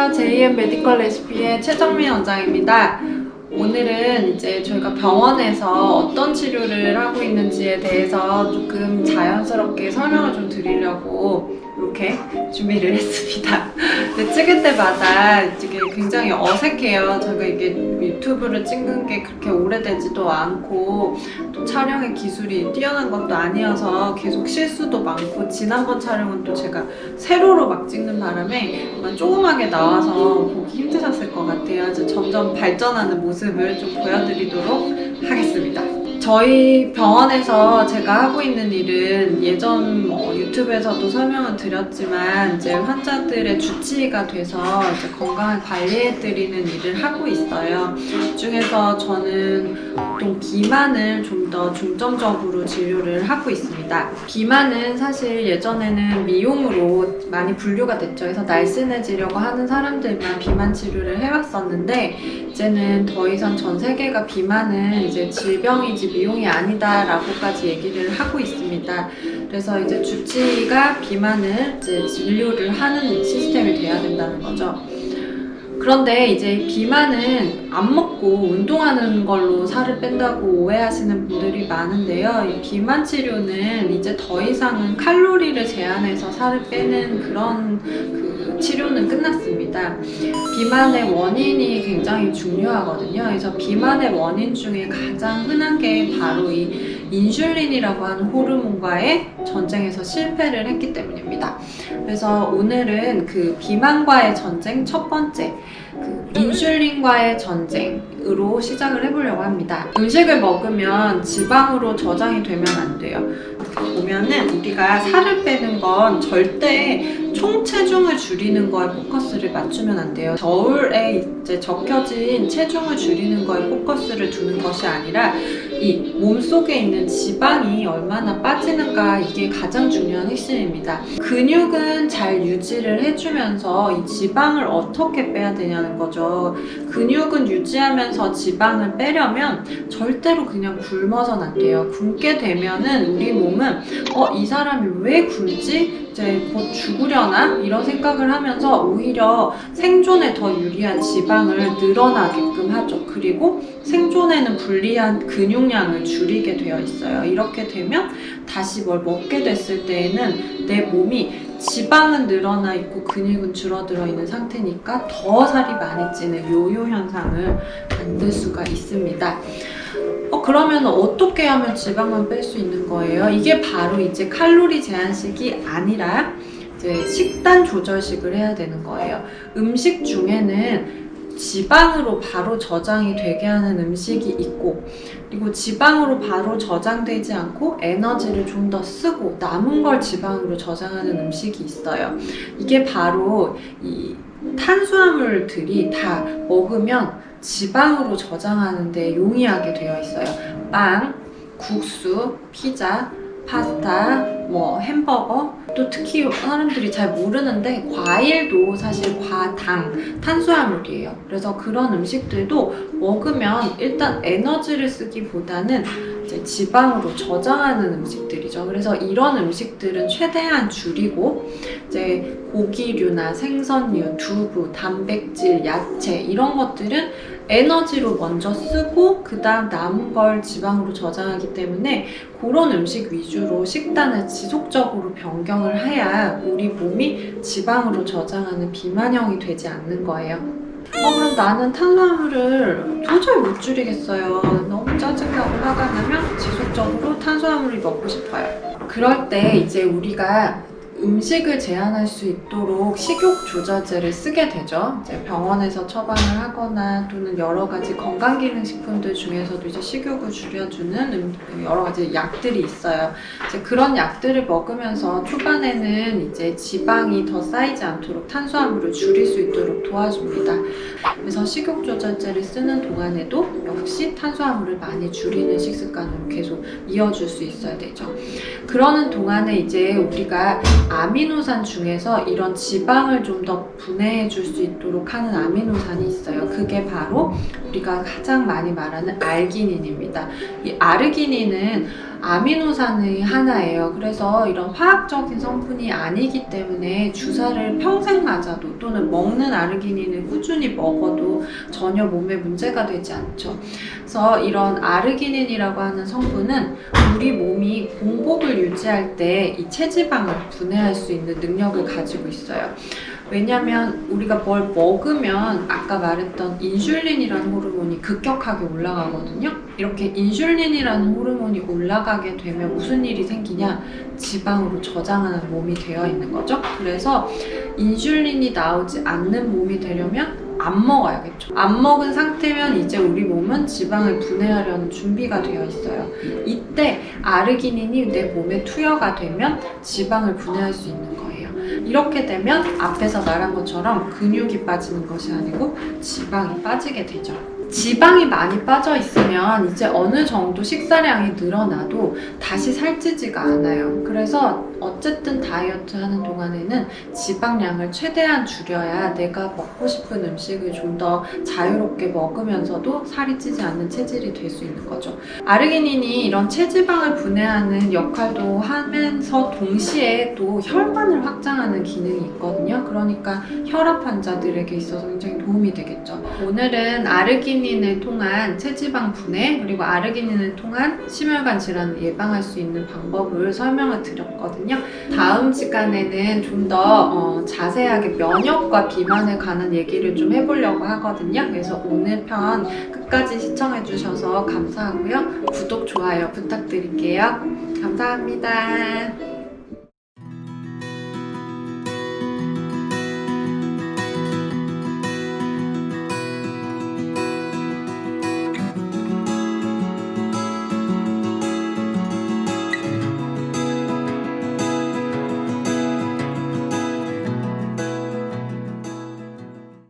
안녕하세요. JM 메디컬 레시피의 최정민 원장입니다. 오늘은 이제 저희가 병원에서 어떤 치료를 하고 있는지에 대해서 조금 자연스럽게 설명을 좀 드리려고 이렇게 준비를 했습니다. 근데 찍을 때마다 이게 굉장히 어색해요. 제가 이게 유튜브를 찍는 게 그렇게 오래되지도 않고 또 촬영의 기술이 뛰어난 것도 아니어서 계속 실수도 많고, 지난번 촬영은 또 제가 세로로 막 찍는 바람에 조그맣게 나와서 보기 힘드셨을 것 같아요. 이제 점점 발전하는 모습을 좀 보여드리도록 하겠습니다. 저희 병원에서 제가 하고 있는 일은 예전 유튜브에서도 설명을 드렸지만 이제 환자들의 주치의가 돼서 이제 건강을 관리해드리는 일을 하고 있어요. 그중에서 저는 보통 비만을 좀 더 중점적으로 진료를 하고 있습니다. 비만은 사실 예전에는 미용으로 많이 분류가 됐죠. 그래서 날씬해지려고 하는 사람들만 비만 치료를 해왔었는데, 이제는 더 이상 전 세계가 비만은 이제 질병이지 미용이 아니다라고까지 얘기를 하고 있습니다. 그래서 이제 주치의가 비만을 이제 진료를 하는 시스템이 돼야 된다는 거죠. 그런데 이제 비만은 안 먹고 운동하는 걸로 살을 뺀다고 오해하시는 분들이 많은데요. 이 비만 치료는 이제 더 이상은 칼로리를 제한해서 살을 빼는 그런 치료는 끝났습니다. 비만의 원인이 굉장히 중요하거든요. 그래서 비만의 원인 중에 가장 흔한 게 바로 이 인슐린이라고 하는 호르몬과의 전쟁에서 실패를 했기 때문입니다. 그래서 오늘은 그 비만과의 전쟁 첫 번째, 인슐린과의 전쟁으로 시작을 해보려고 합니다. 음식을 먹으면 지방으로 저장이 되면 안 돼요. 보면은 우리가 살을 빼는 건 절대 총체중을 줄이는 거에 포커스를 맞추면 안 돼요. 저울에 이제 적혀진 체중을 줄이는 거에 포커스를 두는 것이 아니라 이 몸속에 있는 지방이 얼마나 빠지는가, 이게 가장 중요한 핵심입니다. 근육은 잘 유지를 해주면서 이 지방을 어떻게 빼야 되냐는 거죠. 근육은 유지하면서 지방을 빼려면 절대로 그냥 굶어서는 안 돼요. 굶게 되면은 우리 몸은 이 사람이 왜 굶지? 이제 곧 죽으려나? 이런 생각을 하면서 오히려 생존에 더 유리한 지방을 늘어나게끔 하죠. 그리고 생존에는 불리한 근육량을 줄이게 되어 있어요. 이렇게 되면 다시 뭘 먹게 됐을 때에는 내 몸이 지방은 늘어나 있고 근육은 줄어들어 있는 상태니까 더 살이 많이 찌는 요요 현상을 만들 수가 있습니다. 그러면 어떻게 하면 지방만 뺄 수 있는 거예요? 이게 바로 이제 칼로리 제한식이 아니라 이제 식단 조절식을 해야 되는 거예요. 음식 중에는 지방으로 바로 저장이 되게 하는 음식이 있고, 그리고 지방으로 바로 저장되지 않고 에너지를 좀 더 쓰고 남은 걸 지방으로 저장하는 음식이 있어요. 이게 바로 이 탄수화물들이 다 먹으면 지방으로 저장하는 데 용이하게 되어 있어요. 빵, 국수, 피자, 파스타, 햄버거, 또 특히 사람들이 잘 모르는데 과일도 사실 과당, 탄수화물이에요. 그래서 그런 음식들도 먹으면 일단 에너지를 쓰기보다는 이제 지방으로 저장하는 음식들이죠. 그래서 이런 음식들은 최대한 줄이고, 이제 고기류나 생선류, 두부, 단백질, 야채 이런 것들은 에너지로 먼저 쓰고 그 다음 남은 걸 지방으로 저장하기 때문에 그런 음식 위주로 식단을 지속적으로 변경을 해야 우리 몸이 지방으로 저장하는 비만형이 되지 않는 거예요. 그럼 나는 탄수화물을 도저히 못 줄이겠어요. 너무 짜증나고 화가 나면 지속적으로 탄수화물을 먹고 싶어요. 그럴 때 이제 우리가 음식을 제한할 수 있도록 식욕 조절제를 쓰게 되죠. 이제 병원에서 처방을 하거나 또는 여러 가지 건강기능식품들 중에서도 이제 식욕을 줄여주는 여러 가지 약들이 있어요. 이제 그런 약들을 먹으면서 초반에는 이제 지방이 더 쌓이지 않도록 탄수화물을 줄일 수 있도록 도와줍니다. 그래서 식욕 조절제를 쓰는 동안에도 역시 탄수화물을 많이 줄이는 식습관으로 계속 이어줄 수 있어야 되죠. 그러는 동안에 이제 우리가 아미노산 중에서 이런 지방을 좀 더 분해해 줄 수 있도록 하는 아미노산이 있어요. 그게 바로 우리가 가장 많이 말하는 알기닌입니다. 이 아르기닌은 아미노산의 하나예요. 그래서 이런 화학적인 성분이 아니기 때문에 주사를 평생 맞아도 또는 먹는 아르기닌을 꾸준히 먹어도 전혀 몸에 문제가 되지 않죠. 그래서 이런 아르기닌이라고 하는 성분은 우리 몸이 공복을 유지할 때 이 체지방을 분해할 수 있는 능력을 가지고 있어요. 왜냐면 우리가 뭘 먹으면 아까 말했던 인슐린이라는 호르몬이 급격하게 올라가거든요. 이렇게 인슐린이라는 호르몬이 올라가게 되면 무슨 일이 생기냐? 지방으로 저장하는 몸이 되어 있는 거죠. 그래서 인슐린이 나오지 않는 몸이 되려면 안 먹어야겠죠. 안 먹은 상태면 이제 우리 몸은 지방을 분해하려는 준비가 되어 있어요. 이때 아르기닌이 내 몸에 투여가 되면 지방을 분해할 수 있는 거예요. 이렇게 되면 앞에서 말한 것처럼 근육이 빠지는 것이 아니고 지방이 빠지게 되죠. 지방이 많이 빠져 있으면 이제 어느 정도 식사량이 늘어나도 다시 살찌지가 않아요. 그래서 어쨌든 다이어트 하는 동안에는 지방량을 최대한 줄여야 내가 먹고 싶은 음식을 좀 더 자유롭게 먹으면서도 살이 찌지 않는 체질이 될 수 있는 거죠. 아르기닌이 이런 체지방을 분해하는 역할도 하면서 동시에 또 혈관을 확장하는 기능이 있거든요. 그러니까 혈압 환자들에게 있어서 굉장히 도움이 되겠죠. 오늘은 아르기닌을 통한 체지방 분해 그리고 아르기닌을 통한 심혈관 질환을 예방할 수 있는 방법을 설명을 드렸거든요. 다음 시간에는 좀 더 자세하게 면역과 비만에 관한 얘기를 좀 해보려고 하거든요. 그래서 오늘 편 끝까지 시청해주셔서 감사하고요. 구독, 좋아요 부탁드릴게요. 감사합니다.